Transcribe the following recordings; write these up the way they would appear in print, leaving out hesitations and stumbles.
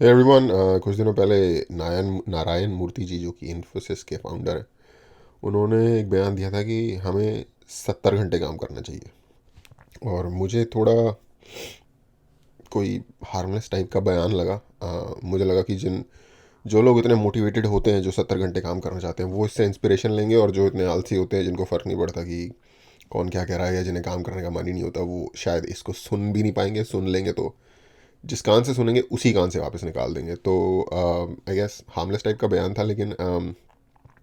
Hey everyone. कुछ दिनों पहले नारायण मूर्ति जी, जो कि इन्फोसिस के फाउंडर हैं, उन्होंने एक बयान दिया था कि हमें 70 घंटे काम करना चाहिए। और मुझे थोड़ा कोई हार्मलेस टाइप का बयान लगा। मुझे लगा कि जो लोग इतने मोटिवेटेड होते हैं, जो 70 घंटे काम करना चाहते हैं, वो इससे इंस्पिरेशन लेंगे, और जो इतने आलसी होते हैं, जिनको फ़र्क नहीं पड़ता कि कौन क्या कह रहा है, या जिन्हें काम करने का मन ही नहीं होता, वो शायद इसको सुन भी नहीं पाएंगे। सुन लेंगे तो जिस कान से सुनेंगे उसी कान से वापस निकाल देंगे। तो आई गेस हार्मलेस टाइप का बयान था, लेकिन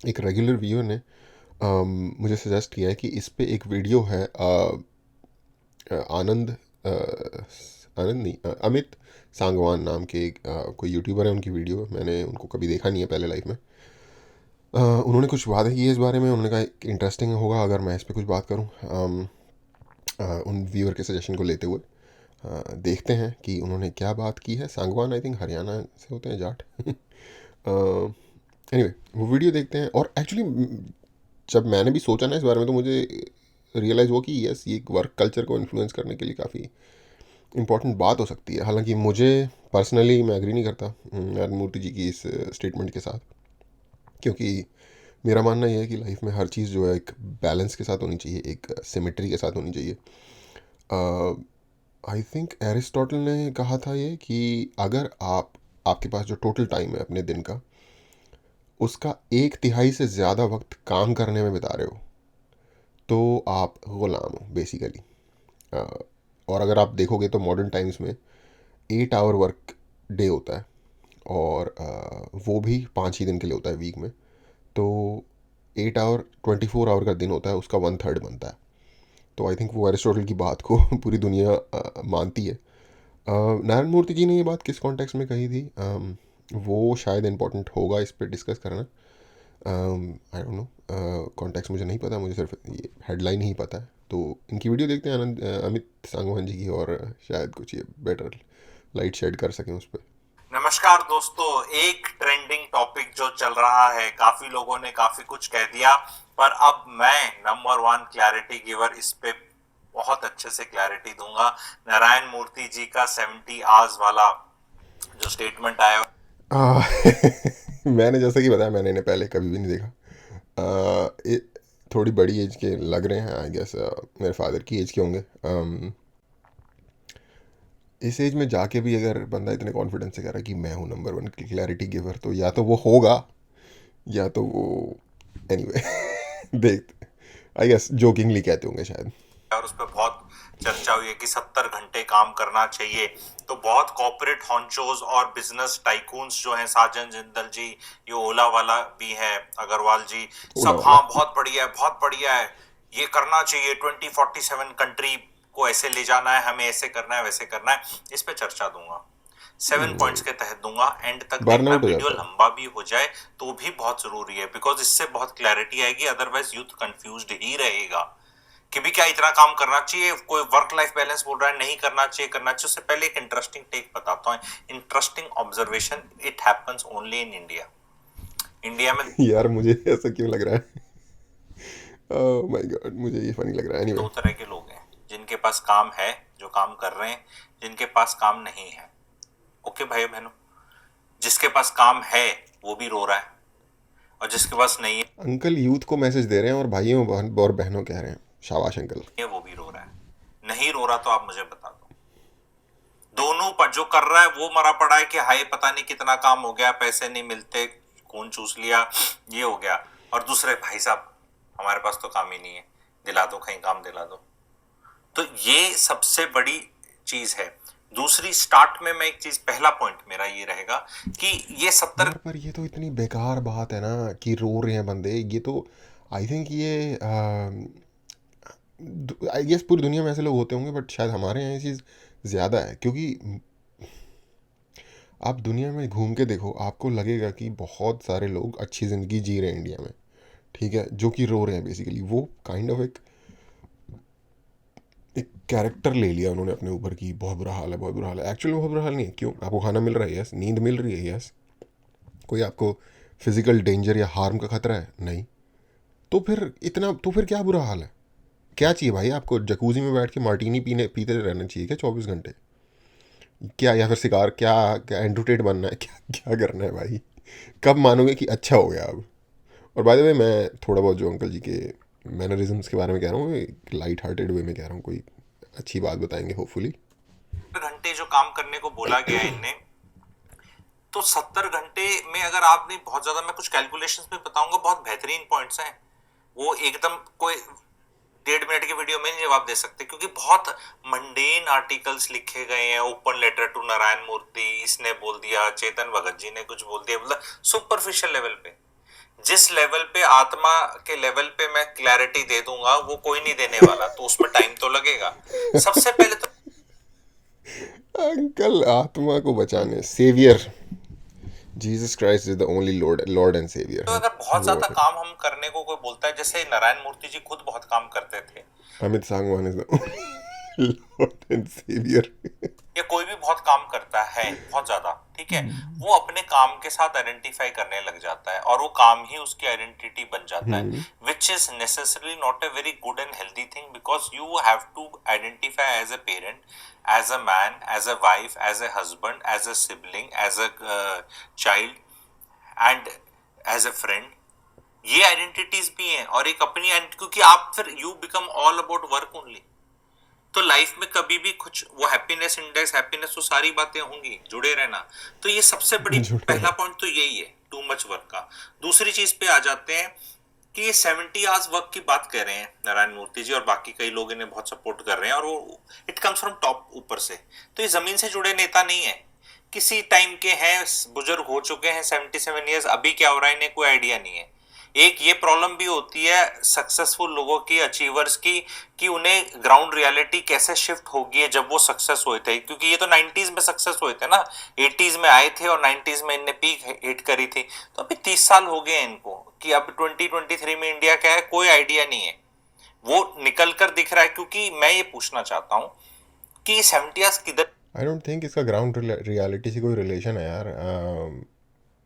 एक रेगुलर व्यूअर ने मुझे सजेस्ट किया है कि इस पे एक वीडियो है। आनंद आनंद नहीं, अमित सांगवान नाम के कोई यूट्यूबर है। उनकी वीडियो मैंने उनको कभी देखा नहीं है पहले लाइफ में। उन्होंने कुछ बातें की है इस बारे में। उन्होंने कहा इंटरेस्टिंग होगा अगर मैं इस पर कुछ बात करूँ, उन व्यूअर के सजेशन को लेते हुए। देखते हैं कि उन्होंने क्या बात की है। सांगवान आई थिंक हरियाणा से होते हैं, जाट। एनीवे, वो वीडियो देखते हैं। और एक्चुअली जब मैंने भी सोचा ना इस बारे में, तो मुझे रियलाइज़ हुआ कि यस, ये वर्क कल्चर को इन्फ्लुएंस करने के लिए काफ़ी इंपॉर्टेंट बात हो सकती है। हालांकि मुझे पर्सनली मैं एग्री नहीं करता नारायण मूर्ति जी की इस स्टेटमेंट के साथ, क्योंकि मेरा मानना यह है कि लाइफ में हर चीज़ जो है एक बैलेंस के साथ होनी चाहिए, एक सिमेट्री के साथ होनी चाहिए। आई थिंक एरिस्टोटल ने कहा था ये कि अगर आपके पास जो टोटल टाइम है अपने दिन का, उसका 1/3 से ज़्यादा वक्त काम करने में बिता रहे हो, तो आप गुलाम हो बेसिकली। और अगर आप देखोगे तो मॉडर्न टाइम्स में 8 आवर वर्क डे होता है, और वो भी 5 ही दिन के लिए होता है वीक में। तो 8 आवर 24 आवर का दिन होता है, उसका 1/3 बनता है। तो आई थिंक वो एरिस्टोटल की बात को पूरी दुनिया मानती है। नारायण मूर्ति जी ने ये बात किस कॉन्टेक्स्ट में कही थी, वो शायद इम्पोर्टेंट होगा इस पर डिस्कस करना। आई डोंट नो, कॉन्टेक्स्ट मुझे नहीं पता, मुझे सिर्फ ये हेडलाइन ही पता है। तो इनकी वीडियो देखते हैं, अमित सांगवान जी की, और शायद कुछ ये बेटर लाइट शेड कर सकें उस पर। नमस्कार दोस्तों। एक ट्रेंडिंग टॉपिक जो चल रहा है, काफी लोगों ने काफी कुछ कह दिया, पर अब मैं नंबर वन क्लैरिटी गिवर इस पे बहुत अच्छे से क्लैरिटी दूंगा। नारायण मूर्ति जी का 70 आवर्स वाला जो स्टेटमेंट आया, आ, मैंने जैसा कि बताया, मैंने इन्हें पहले कभी भी नहीं देखा। थोड़ी बड़ी एज के लग रहे हैं आई गेस। मेरे फादर की एज के होंगे। इस एज में जाके भी अगर बंदा इतने कॉन्फिडेंस से कह रहा है कि मैं हूँ नंबर वन क्लैरिटी गिवर, तो या तो वो होगा, या तो वो एनीवे देख, आई गेस जोकिंगली कहते होंगे शायद। और उस पर बहुत चर्चा हुई है कि 70 घंटे काम करना चाहिए। तो बहुत कॉर्पोरेट हॉन्चोज और बिजनेस टाइकून्स जो हैं, साजन जिंदल जी, ये ओला वाला भी है, अग्रवाल जी, ओला सब वाला। हाँ बहुत बढ़िया है, बहुत बढ़िया है, ये करना चाहिए, 2047 कंट्री को ऐसे ले जाना है, हमें ऐसे करना है, वैसे करना है। इस पे चर्चा दूंगा, 7 पॉइंट्स के तहत दूंगा। एंड तक देखना, बर्नआउट हो वीडियो जाता है। लंबा भी हो जाए तो भी बहुत जरूरी है, बिकॉज इससे बहुत क्लैरिटी आएगी, अदरवाइज यूथ कंफ्यूज्ड ही रहेगा कि भी क्या इतना काम करना चाहिए। कोई वर्क लाइफ बैलेंस बोल रहा है नहीं करना चाहिए, करना चाहिए। उससे पहले एक इंटरेस्टिंग टेक बताता हूँ, interesting observation. It happens only in India. India में यार मुझे ऐसा क्यों लग रहा है? ओह माय गॉड, मुझे ये फनी लग रहा है। एनीवे। दो तरह के लोग हैं, जिनके पास काम है, जो काम कर रहे हैं, जिनके पास काम नहीं है। ओके भाई बहनों, जिसके पास काम है वो भी रो रहा है, और जिसके पास नहीं अंकल यूथ को मैसेज दे रहे हैं, और भाइयों और बहनों कह रहे हैं शाबाश अंकल। है वो भी रो रहा है। नहीं रो रहा तो आप मुझे बता दो। दोनों पर जो कर रहा है वो मरा पड़ा है कि हाय पता नहीं कितना काम हो गया, पैसे नहीं मिलते, खून चूस लिया, ये हो गया। और दूसरे भाई साहब, हमारे पास तो काम ही नहीं है, दिला दो, कहीं काम दिला दो। तो ये सबसे बड़ी चीज है। दूसरी, स्टार्ट में मैं एक चीज, पहला पॉइंट मेरा ये रहेगा कि ये 70। यार पर ये तो इतनी बेकार बात है ना कि रो रहे हैं बंदे। ये तो आई थिंक ये आई गेस पूरी दुनिया में ऐसे लोग होते होंगे, बट शायद हमारे यहाँ ये चीज़ ज़्यादा है, क्योंकि आप दुनिया में घूम के देखो, आपको लगेगा कि बहुत सारे लोग अच्छी ज़िंदगी जी रहे हैं इंडिया में, ठीक है, जो कि रो रहे हैं। बेसिकली वो काइंड ऑफ एक कैरेक्टर ले लिया उन्होंने अपने ऊपर की बहुत बुरा हाल है, बहुत बुरा हाल है। एक्चुअली बहुत बुरा हाल नहीं है। क्यों? आपको खाना मिल रहा है, यस। नींद मिल रही है, यस। कोई आपको फिजिकल डेंजर या हार्म का खतरा है? नहीं। तो फिर क्या बुरा हाल है? क्या चाहिए भाई? आपको जकूजी में बैठ के मार्टीनी पीने पीते रहना चाहिए क्या 24 घंटे? क्या, या फिर शिकार, क्या क्या एंटरटेट बनना है, क्या क्या करना है भाई? कब मानोगे कि अच्छा हो गया अब? और बाय द वे, मैं थोड़ा बहुत जो अंकल जी के मैनरिज्म्स के बारे में कह रहा हूँ, एक लाइट हार्टेड वे में कह रहा हूँ, कोई अच्छी बात बताएंगे होपफुली। घंटे जो काम करने को बोला गया है इनने, तो 70 घंटे में अगर आपने बहुत ज्यादा, मैं कुछ कैलकुलेशंस भी बताऊंगा, बहुत बेहतरीन पॉइंट्स हैं वो, एकदम कोई 1.5 मिनट की वीडियो में नहीं जवाब दे सकते, क्योंकि बहुत मंडेन आर्टिकल्स लिखे गए हैं। ओपन लेटर टू नारायण मूर्ति, इसने बोल दिया, चेतन भगत जी ने कुछ बोल दिया, मतलब सुपरफिशियल लेवल पे। जिस लेवल पे आत्मा के लेवल पे मैं क्लैरिटी दे दूंगा वो कोई नहीं देने वाला, तो उसमें टाइम तो लगेगा। सबसे पहले तो अंकल आत्मा को बचाने, saviour, Jesus Christ is the only lord and saviour है। अगर बहुत वो ज्यादा काम हम करने को कोई बोलता है, जैसे नारायण मूर्ति जी खुद बहुत काम करते थे, Amit Sangwan is the only lord and saviour. या कोई भी बहुत काम करता है बहुत ज्यादा, ठीक है, वो अपने काम के साथ आइडेंटिफाई करने लग जाता है और वो काम ही उसकी आइडेंटिटी बन जाता है, which is necessarily not a very good and healthy thing, because you have to identify as a parent, as a man, as a wife, as a husband, as a sibling, as a child and as a friend. ये identities भी हैं, और एक अपनी क्योंकि आप फिर you become all about work only, तो लाइफ में कभी भी कुछ वो हैप्पीनेस इंडेक्स, हैप्पीनेस, तो सारी बातें होंगी, जुड़े रहना। तो ये सबसे बड़ी जुड़े पहला रहे। पॉइंट तो यही है, टू मच वर्क का। दूसरी चीज पे आ जाते हैं कि ये 70 आवर्स वर्क की बात कर रहे हैं नारायण मूर्ति जी, और बाकी कई लोग इन्हें बहुत सपोर्ट कर रहे हैं, और वो इट कम्स फ्रॉम टॉप, ऊपर से। तो ये जमीन से जुड़े नेता नहीं है, किसी टाइम के हैं, बुजुर्ग हो चुके हैं, 77 ईयर्स, अभी क्या हो रहा है इन्हें कोई आइडिया नहीं है। एक ये प्रॉब्लम भी होती है सक्सेसफुल लोगों की, अचीवर्स की, कि उन्हें ग्राउंड रियलिटी कैसे शिफ्ट होगी है जब वो सक्सेस हुए थे, क्योंकि ये तो 90s में सक्सेस हुए थे ना, 80s में आए थे और 90s में इनने पीक हिट करी थी, तो अभी 30 साल हो गए इनको, कि अब 2023 में इंडिया क्या है कोई आइडिया नहीं है। वो निकल कर दिख रहा है, क्योंकि मैं ये पूछना चाहता हूँ कि 70 किधर। आई डोंट थिंक इसका ग्राउंड रियलिटी से कोई रिलेशन है यार।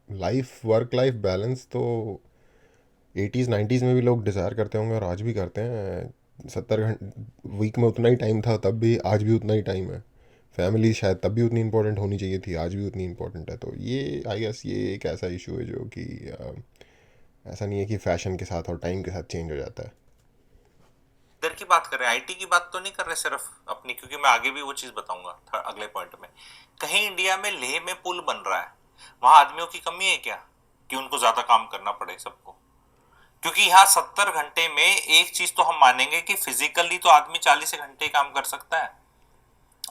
लाइफ, वर्क लाइफ बैलेंस तो 80s 90s में भी लोग डिज़ायर करते होंगे और आज भी करते हैं। 70 घंटे वीक में उतना ही टाइम था तब भी, आज भी उतना ही टाइम है। फैमिली शायद तब भी उतनी इंपॉर्टेंट होनी चाहिए थी, आज भी उतनी इंपॉर्टेंट है। तो ये आई गेस ये एक ऐसा इशू है जो कि ऐसा नहीं है कि फैशन के साथ और टाइम के साथ चेंज हो जाता है। इधर की बात कर रहे हैं, आईटी की बात तो नहीं कर रहे सिर्फ अपनी, क्योंकि मैं आगे भी वो चीज बताऊंगा अगले पॉइंट में। कहीं इंडिया में लेह में पुल बन रहा है, वहां आदमियों की कमी है क्या कि उनको ज्यादा काम करना पड़े सबको? क्योंकि यहाँ 70 घंटे में एक चीज तो हम मानेंगे कि फिजिकली तो आदमी 40 घंटे काम कर सकता है,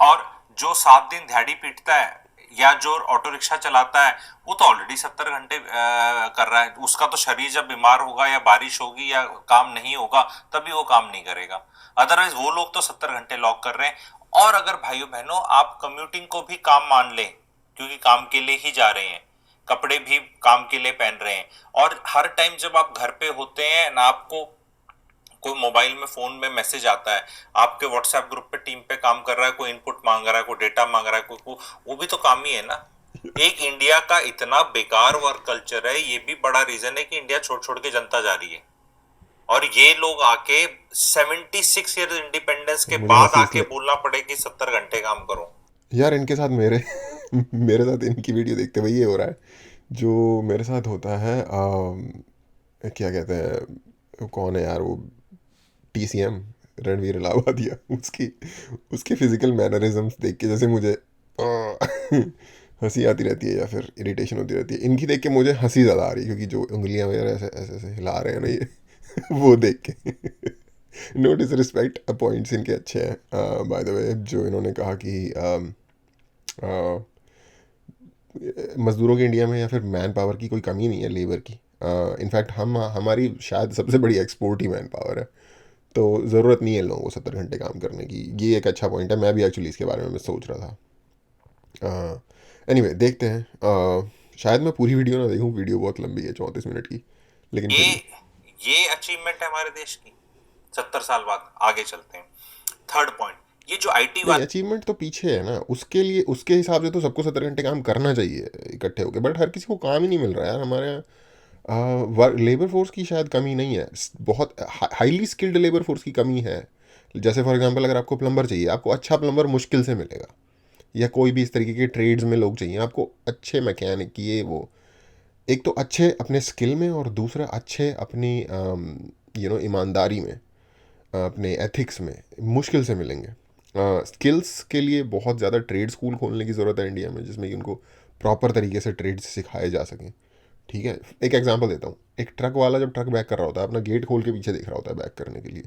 और जो 7 दिन दिहाड़ी पीटता है या जो ऑटो रिक्शा चलाता है वो तो ऑलरेडी 70 घंटे कर रहा है। उसका तो शरीर जब बीमार होगा या बारिश होगी या काम नहीं होगा तभी वो काम नहीं करेगा, अदरवाइज वो लोग तो 70 घंटे लॉक कर रहे हैं। और अगर भाइयों बहनों आप कम्यूटिंग को भी काम मान लें, क्योंकि काम के लिए ही जा रहे हैं, कपड़े भी काम के लिए पहन रहे हैं, और हर टाइम जब आप घर पे होते हैं ना, आपको कोई मोबाइल में फोन में मैसेज आता है, आपके व्हाट्सएप ग्रुप पे टीम पे काम कर रहा है, कोई इनपुट मांग रहा है, कोई डेटा मांग रहा है, कोई वो भी तो काम ही है ना। एक इंडिया का इतना बेकार वर्क कल्चर है, ये भी बड़ा रीजन है कि इंडिया छोड़ छोड़ के जनता जा रही है, और ये लोग आके 76 ईयर इंडिपेंडेंस के मुझे बाद हंसी आके इसलिए, बोलना पड़े कि 70 घंटे काम करो। यार इनके साथ मेरे मेरे साथ इनकी वीडियो देखते हुए ये हो रहा है जो मेरे साथ होता है। क्या कहते हैं, कौन है यार वो, TCM, रणवीर इलाहाबादिया, उसकी उसके फिजिकल मैनरिज्म्स देख के जैसे मुझे हंसी आती रहती है या फिर इरिटेशन होती रहती है। इनकी देख के मुझे हंसी ज़्यादा आ रही है, क्योंकि जो उंगलियां वगैरह ऐसे ऐसे ऐसे हिला रहे हैं ना ये वो देख के। नो डिसरिस्पेक्ट, पॉइंट्स इनके अच्छे हैं बाय द वे। जो इन्होंने कहा कि मज़दूरों के इंडिया में या फिर मैन पावर की कोई कमी नहीं है, लेबर की। इनफैक्ट हमारी शायद सबसे बड़ी एक्सपोर्ट ही मैन पावर है। तो ज़रूरत नहीं है लोगों को 70 घंटे काम करने की। ये एक अच्छा पॉइंट है, मैं भी एक्चुअली इसके बारे में मैं सोच रहा था। एनीवे देखते हैं। शायद मैं पूरी वीडियो ना देखूं, वीडियो बहुत लंबी है, 34 मिनट की, लेकिन ये फिर भी। ये अचीवमेंट है हमारे देश की 70 साल बाद। आगे चलते हैं, थर्ड पॉइंट, ये जो आईटी नहीं, वाले। अचीवमेंट तो पीछे है ना, उसके लिए उसके हिसाब से तो सबको 70 घंटे काम करना चाहिए इकट्ठे होकर, बट हर किसी को काम ही नहीं मिल रहा है यार हमारे यहाँ। लेबर फोर्स की शायद कमी नहीं है, बहुत हाईली स्किल्ड लेबर फोर्स की कमी है। जैसे फॉर एग्जांपल अगर आपको प्लम्बर चाहिए, आपको अच्छा प्लम्बर मुश्किल से मिलेगा। या कोई भी इस तरीके के ट्रेड्स में लोग चाहिए आपको, अच्छे मैकेनिक, ये वो। एक तो अच्छे अपने स्किल में, और दूसरा अच्छे अपनी ईमानदारी में, अपने एथिक्स में मुश्किल से मिलेंगे। स्किल्स के लिए बहुत ज़्यादा ट्रेड स्कूल खोलने की ज़रूरत है इंडिया में, जिसमें कि उनको प्रॉपर तरीके से ट्रेड्स सिखाए जा सकें। ठीक है, एक एग्जांपल देता हूँ। एक ट्रक वाला जब ट्रक बैक कर रहा होता है, अपना गेट खोल के पीछे देख रहा होता है बैक करने के लिए।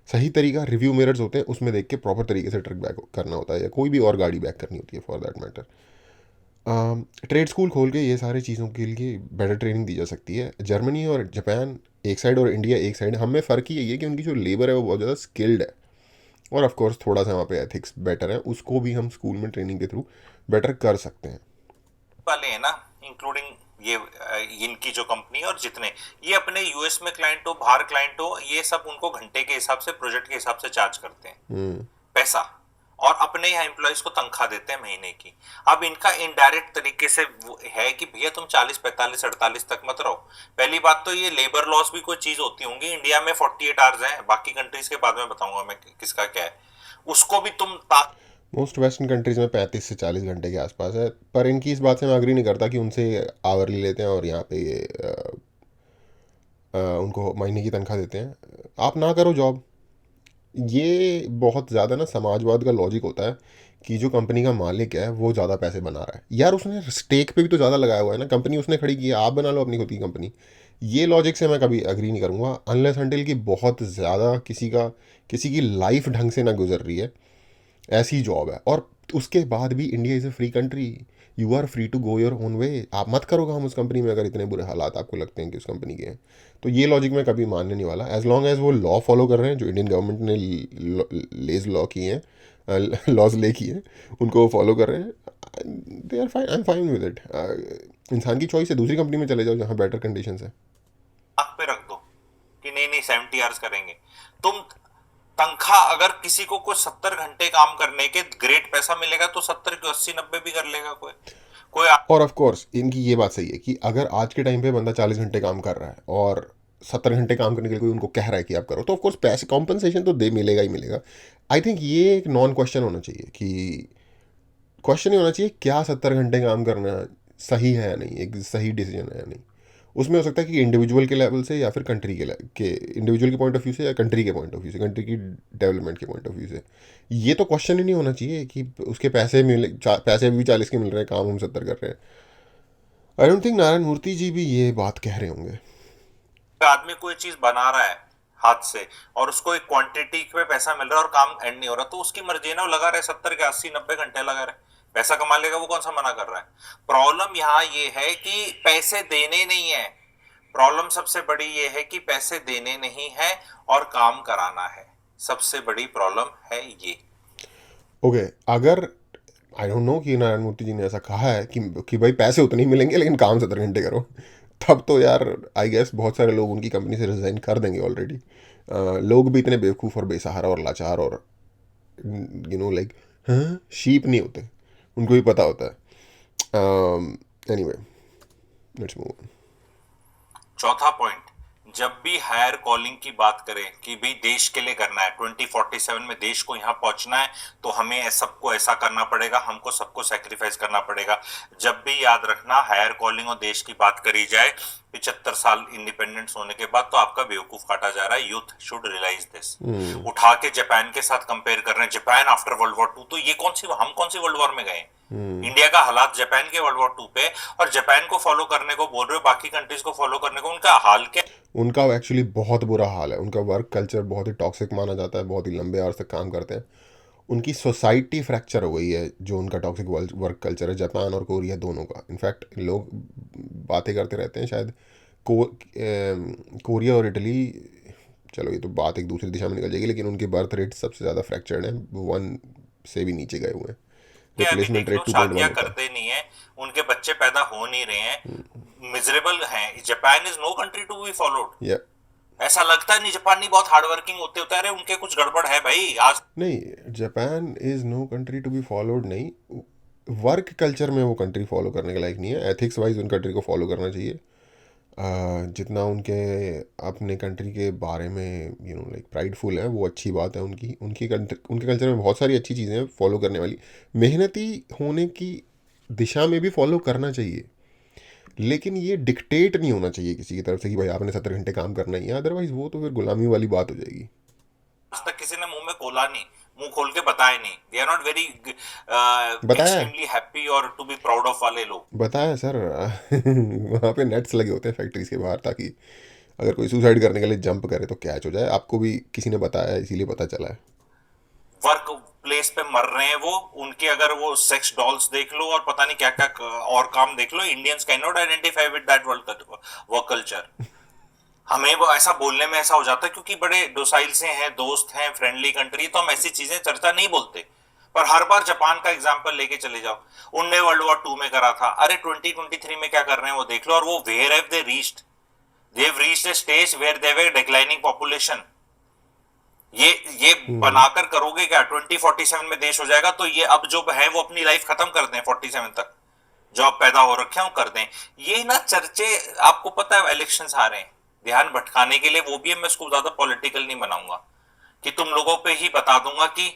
सही तरीका रिव्यू मिरर्स होते हैं, उसमें देख के प्रॉपर तरीके से ट्रक बैक करना होता है, या कोई भी और गाड़ी बैक करनी होती है for that matter. Trade school खोल के ये सारी चीज़ों के लिए बेटर ट्रेनिंग दी जा सकती है। जर्मनी और जापान एक साइड और इंडिया एक साइड, हमें फ़र्क ही यही है कि उनकी जो लेबर है वो बहुत ज़्यादा स्किल्ड है, और ऑफ कोर्स थोड़ा सा वहाँ पे एथिक्स बेटर है, उसको भी हम स्कूल में ट्रेनिंग के थ्रू बेटर कर सकते हैं। वाले हैं ना, इंक्लूडिंग ये इनकी जो कंपनी और जितने ये अपने यूएस में क्लाइंट हो, बाहर क्लाइंट हो, ये सब उनको घंटे के हिसाब से, प्रोजेक्ट के हिसाब से चार्ज करते हैं पैसा, और अपने यहाँ एम्प्लॉयज को तनख्वाह देते हैं महीने की। अब इनका इनडायरेक्ट तरीके से है कि भैया तुम 40 45 48 तक मत रहो। पहली बात तो ये लेबर लॉस भी कोई चीज होती होंगी, इंडिया में 48 आवर्स हैं, बाकी कंट्रीज के बाद में बताऊंगा मैं किसका क्या है, उसको भी तुम मोस्ट वेस्टर्न कंट्रीज़ में 35 से 40 घंटे के आसपास है, पर इनकी इस बात से मैं अग्री नहीं करता कि उनसे आवरली लेते हैं और यहाँ पे ये उनको महीने की तनख्वाह देते हैं। आप ना करो जॉब, ये बहुत ज़्यादा ना समाजवाद का लॉजिक होता है कि जो कंपनी का मालिक है वो ज़्यादा पैसे बना रहा है, यार उसने स्टेक पे भी तो ज़्यादा लगाया हुआ है ना, कंपनी उसने खड़ी की है, आप बना लो अपनी खुद की कंपनी। ये लॉजिक से मैं कभी अग्री नहीं करूँगा, अनलेस अनटिल कि बहुत ज़्यादा किसी की लाइफ ढंग से ना गुजर रही है, ऐसी जॉब है। और उसके बाद भी India is a free country, you are free to go your own way. आप मत करो काम उस कंपनी में अगर इतने बुरे हालात आपको लगते हैं कि उस कंपनी के हैं। तो ये लॉजिक मैं कभी मानने नहीं वाला, एज लॉन्ग एज वो लॉ फॉलो कर रहे हैं जो इंडियन गवर्नमेंट ने लेज लॉ किए हैं, लॉज ले किए हैं, उनको वो फॉलो कर रहे हैं, they are fine, I am fine with it. इंसान की चॉइस है, दूसरी कंपनी में चले जाओ जहाँ बेटर कंडीशन है। आंख पे रख दो कि नहीं नहीं 70 आवर्स करेंगे तुम। तनख्वाह अगर किसी को कोई 70 घंटे काम करने के ग्रेट पैसा मिलेगा तो 70 के 80 90 भी कर लेगा कोई कोई और ऑफ कोर्स इनकी ये बात सही है कि अगर आज के टाइम पे बंदा 40 घंटे काम कर रहा है और 70 घंटे काम करने के लिए कोई उनको कह रहा है कि आप करो, तो ऑफ कोर्स पैसे कॉम्पनसेशन तो दे मिलेगा ही मिलेगा। आई थिंक ये एक नॉन क्वेश्चन होना चाहिए कि क्वेश्चन ही होना चाहिए क्या 70 घंटे काम करना सही है या नहीं, एक सही डिसीजन है या नहीं। उसमें हो सकता है कि इंडिविजुअल के लेवल से या फिर कंट्री के इंडिविजुअल के पॉइंट ऑफ व्यू से, या कंट्री के पॉइंट ऑफ व्यू से, कंट्री की डेवलपमेंट के पॉइंट ऑफ व्यू से। ये तो क्वेश्चन ही नहीं होना चाहिए कि उसके पैसे भी 40 के मिल रहे हैं, काम हम 70 कर रहे हैं। आई डोंट थिंक नारायण मूर्ति जी भी ये बात कह रहे होंगे। आदमी कोई चीज बना रहा है हाथ से और उसको एक क्वांटिटी पे पैसा मिल रहा है और काम एंड नहीं हो रहा, तो उसकी मर्जी है ना, वो लगा रहे 70 के 80 90 घंटे लगा रहे, पैसा कमा लेगा, वो कौन सा मना कर रहा है। प्रॉब्लम यहाँ ये है कि पैसे देने नहीं है, प्रॉब्लम सबसे बड़ी ये है कि पैसे देने नहीं है और काम कराना है, सबसे बड़ी प्रॉब्लम है ये। ओके, अगर आई डोंट नो कि नारायण मूर्ति जी ने ऐसा कहा है कि भाई पैसे उतने ही मिलेंगे लेकिन काम 70 घंटे करो, तब तो यार आई गेस बहुत सारे लोग उनकी कंपनी से रिजाइन कर देंगे ऑलरेडी। लोग भी इतने बेवकूफ़ और बेसहारा और लाचार और लाइक हाँ शीप नहीं होते, उनको भी पता होता है। Anyway, let's move. चौथा पॉइंट, जब भी हायर कॉलिंग की बात करें कि भाई देश के लिए करना है, 2047 में देश को यहाँ पहुंचना है, तो हमें सबको ऐसा करना पड़ेगा, हमको सबको सेक्रीफाइस करना पड़ेगा। जब भी याद रखना हायर कॉलिंग और देश की बात करी जाए 75 साल इंडिपेंडेंस होने के बाद, तो आपका बेवकूफ काटा जा रहा है। Youth should realise this. उठा के जापान के साथ कंपेयर कर रहे हैं, जापान आफ्टर वर्ल्ड वॉर 2, तो ये हम कौन सी वर्ल्ड वॉर में गए? इंडिया का हालात जापान के वर्ल्ड वॉर 2 पे, और जापान को फॉलो करने को बोल रहे हो, बाकी कंट्रीज को फॉलो करने को, उनका हाल क्या? उनका एक्चुअली बहुत बुरा हाल है, उनका वर्क कल्चर बहुत ही टॉक्सिक माना जाता है, बहुत ही लंबे आवर्स तक काम करते हैं, उनकी सोसाइटी फ्रैक्चर हो गई है जो उनका टॉक्सिक वर्क कल्चर है, जापान और कोरिया दोनों का। इनफैक्ट लोग बातें करते रहते हैं शायद कोरिया और इटली, चलो ये तो बात एक दूसरी दिशा में निकल जाएगी, लेकिन उनके बर्थ रेट सबसे ज़्यादा फ्रैक्चर्ड हैं, 1 से भी नीचे गए हुए हैं। अभी रिप्लेसमेंट देख लो, रेट 2.1 शादियां होता है। करते नहीं है, उनके बच्चे पैदा हो नहीं रहे हैं, मिजरेबल हैं। Japan is no country to be followed. या ऐसा लगता है नहीं जापानी बहुत हार्ड वर्किंग होते होते, अरे उनके कुछ गड़बड़ है भाई आज। नहीं, Japan is no country to be followed नहीं, वर्क कल्चर में वो कंट्री फॉलो करने के लायक नहीं है, एथिक्स वाइज उन कंट्री को फॉलो करना चाहिए। जितना उनके अपने कंट्री के बारे में लाइक प्राइडफुल है, वो अच्छी बात है। उनके कल्चर में बहुत सारी अच्छी चीज़ें हैं फॉलो करने वाली। मेहनती होने की दिशा में भी फॉलो करना चाहिए, लेकिन ये डिक्टेट नहीं होना चाहिए किसी की तरफ से कि भाई आपने 70 घंटे काम करना ही है, अदरवाइज वो तो फिर गुलामी वाली बात हो जाएगी। आज तक किसी ने मुंह में खोला नहीं, मुंह खोल के बताया नहीं। दे आर नॉट वेरी बताया है, एक्सट्रीमली हैप्पी और टू बी प्राउड ऑफ वाले लोग। बताया है सर। वहाँ पे नेट्स लगे होते हैं फैक्ट्रीज के बाहर, ताकि अगर कोई सुसाइड करने के लिए जंप करे तो कैच हो जाए। आपको भी किसी ने बताया है, इसीलिए पता चला है। वर्क प्लेस पे मर रहे हैं वो, उनके अगर वो सेक्स डॉल्स देख लो और पता नहीं क्या क्या और काम देख लो, Indians can not identify with that work culture. हमें वो ऐसा बोलने में ऐसा हो जाता है क्योंकि बड़े डोसाइल से हैं, दोस्त हैं, फ्रेंडली कंट्री, तो हम ऐसी चीजें चर्चा नहीं बोलते। पर हर बार जापान का एग्जांपल लेके चले जाओ, उनने वर्ल्ड वॉर 2 में करा था, अरे 2023 में क्या कर रहे हैं वो देख लो। और वो where have they reached? They have reached a stage where they have declining population. ये हम्म। बनाकर करोगे क्या? 2047 में देश हो जाएगा तो ये अब जो है वो अपनी लाइफ खत्म कर दें, 47 तक जॉब पैदा हो रखे हैं वो कर दें। ये ना चर्चे, आपको पता है इलेक्शंस आ रहे हैं, ध्यान भटकाने के लिए वो भी है। मैं इसको ज्यादा पॉलिटिकल नहीं बनाऊंगा कि तुम लोगों पे ही बता दूंगा कि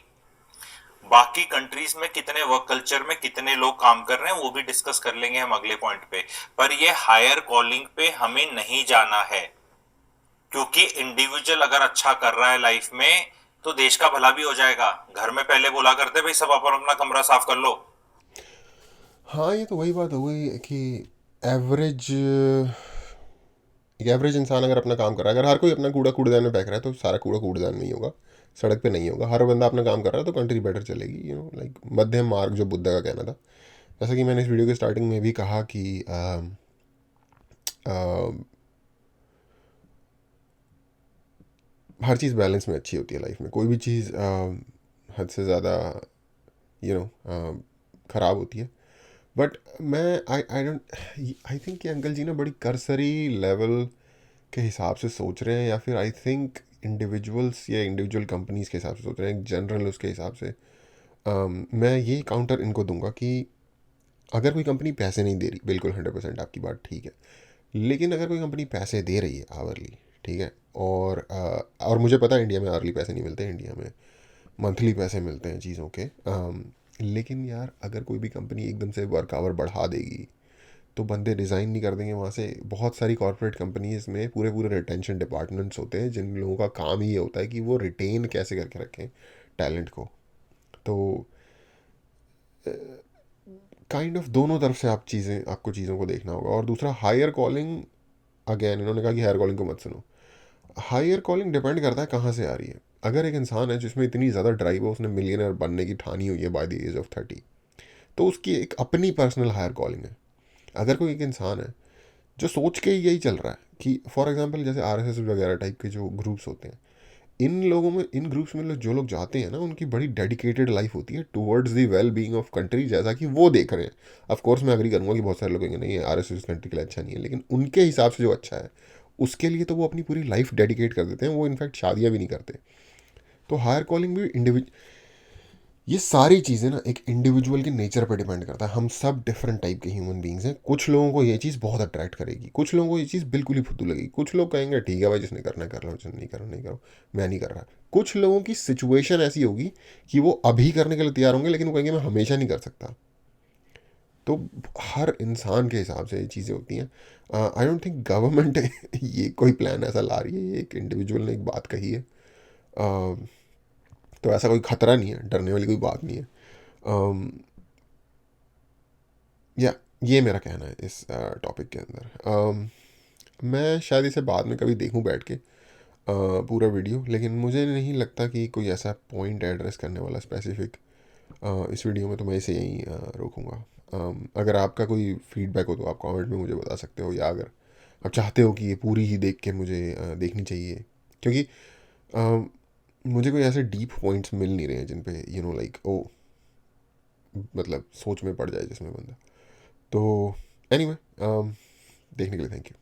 बाकी कंट्रीज में कितने वर्क कल्चर में कितने लोग काम कर रहे हैं, वो भी डिस्कस कर लेंगे हम अगले पॉइंट पे। पर ये हायर कॉलिंग पे हमें नहीं जाना है, क्योंकि इंडिविजुअल अगर अच्छा कर रहा है लाइफ में तो देश का भला भी हो जाएगा। घर में पहले बोला करते भाई सब अपन अपना कमरा साफ कर लो। हाँ, ये तो वही बात हो गई कि एवरेज एक एवरेज इंसान अगर अपना काम कर रहा है, अगर हर कोई अपना कूड़ा कूड़ेदान में फेंक रहा है, तो सारा कूड़ा कूड़ेदान में ही होगा, सड़क पे नहीं होगा। हर बंदा अपना काम कर रहा है तो कंट्री बेटर चलेगी। लाइक मध्यम मार्ग, जो बुद्ध का कहना था। जैसा कि मैंने इस वीडियो के स्टार्टिंग में भी कहा कि हर चीज़ बैलेंस में अच्छी होती है लाइफ में। कोई भी चीज़ हद से ज़्यादा ख़राब होती है। बट मैं आई डोंट आई थिंक कि अंकल जी ना बड़ी करसरी लेवल के हिसाब से सोच रहे हैं, या फिर आई थिंक इंडिविजुअल्स या इंडिविजुअल कंपनीज के हिसाब से सोच रहे हैं, जनरल उसके हिसाब से। मैं ये काउंटर इनको दूंगा कि अगर कोई कंपनी पैसे नहीं दे रही, बिल्कुल 100% आपकी बात ठीक है, लेकिन अगर कोई कंपनी पैसे दे रही है आवरली, ठीक है, और मुझे पता है इंडिया में आवरली पैसे नहीं मिलते, इंडिया में मंथली पैसे मिलते हैं चीज़ों के। लेकिन यार अगर कोई भी कंपनी एकदम से वर्क आवर बढ़ा देगी तो बंदे रिज़ाइन नहीं कर देंगे वहाँ से। बहुत सारी कॉर्पोरेट कंपनीज में पूरे पूरे रिटेंशन डिपार्टमेंट्स होते हैं, जिन लोगों का काम ही ये होता है कि वो रिटेन कैसे करके रखें टैलेंट को। तो काइंड ऑफ दोनों तरफ से आपको चीज़ों को देखना होगा। और दूसरा, हायर कॉलिंग, अगेन इन्होंने कहा कि हायर कॉलिंग को मत सुनो। हायर कॉलिंग डिपेंड करता है कहाँ से आ रही है। अगर एक इंसान है जिसमें इतनी ज़्यादा ड्राइव है, उसने मिलियनर बनने की ठानी हुई है बाय द एज ऑफ 30, तो उसकी एक अपनी पर्सनल हायर कॉलिंग है। अगर कोई एक इंसान है जो सोच के यही चल रहा है कि फॉर एग्जांपल जैसे आरएसएस वगैरह टाइप के जो ग्रुप्स होते हैं, इन लोगों में, इन ग्रुप्स में जो लोग जाते हैं ना, उनकी बड़ी डेडिकेटेड लाइफ होती है towards the well being of country, जैसा कि वो देख रहे हैं। ऑफ कोर्स मैं अग्री करूंगा कि बहुत सारे लोग कहेंगे नहीं आरएसएस कंट्री के लिए अच्छा नहीं है, लेकिन उनके हिसाब से जो अच्छा है उसके लिए तो वो अपनी पूरी लाइफ डेडिकेट कर देते हैं। वो इनफैक्ट शादियाँ भी नहीं करते। तो हायर कॉलिंग भी ये सारी चीज़ें ना एक इंडिविजुअल के नेचर पर डिपेंड करता है। हम सब डिफरेंट टाइप के ह्यूमन बींग्स हैं। कुछ लोगों को ये चीज़ बहुत अट्रैक्ट करेगी, कुछ लोगों को ये चीज़ बिल्कुल ही फुद्दू लगेगी। कुछ लोग कहेंगे ठीक है भाई, जिसने करना है कर लो, जिसने नहीं करना नहीं करो, मैं नहीं कर रहा। कुछ लोगों की सिचुएशन ऐसी होगी कि वो अभी करने के लिए तैयार होंगे, लेकिन वो कहेंगे मैं हमेशा नहीं कर सकता। तो हर इंसान के हिसाब से ये चीज़ें होती हैं। आई डोंट थिंक गवर्नमेंट ये कोई प्लान ऐसा ला रही है, ये एक इंडिविजुअल ने एक बात कही है। तो ऐसा कोई खतरा नहीं है, डरने वाली कोई बात नहीं है। या ये मेरा कहना है इस टॉपिक के अंदर। मैं शायद इसे बाद में कभी देखूं बैठ के पूरा वीडियो, लेकिन मुझे नहीं लगता कि कोई ऐसा पॉइंट एड्रेस करने वाला स्पेसिफिक इस वीडियो में, तो मैं इसे यहीं रोकूंगा। अगर आपका कोई फीडबैक हो तो आप कमेंट में मुझे बता सकते हो, या अगर आप चाहते हो कि ये पूरी ही देख के मुझे देखनी चाहिए, क्योंकि अ, मुझे कोई ऐसे डीप पॉइंट्स मिल नहीं रहे हैं जिन पे लाइक ओ मतलब सोच में पड़ जाए जिसमें बंदा। तो एनीवे, देखने के लिए थैंक यू।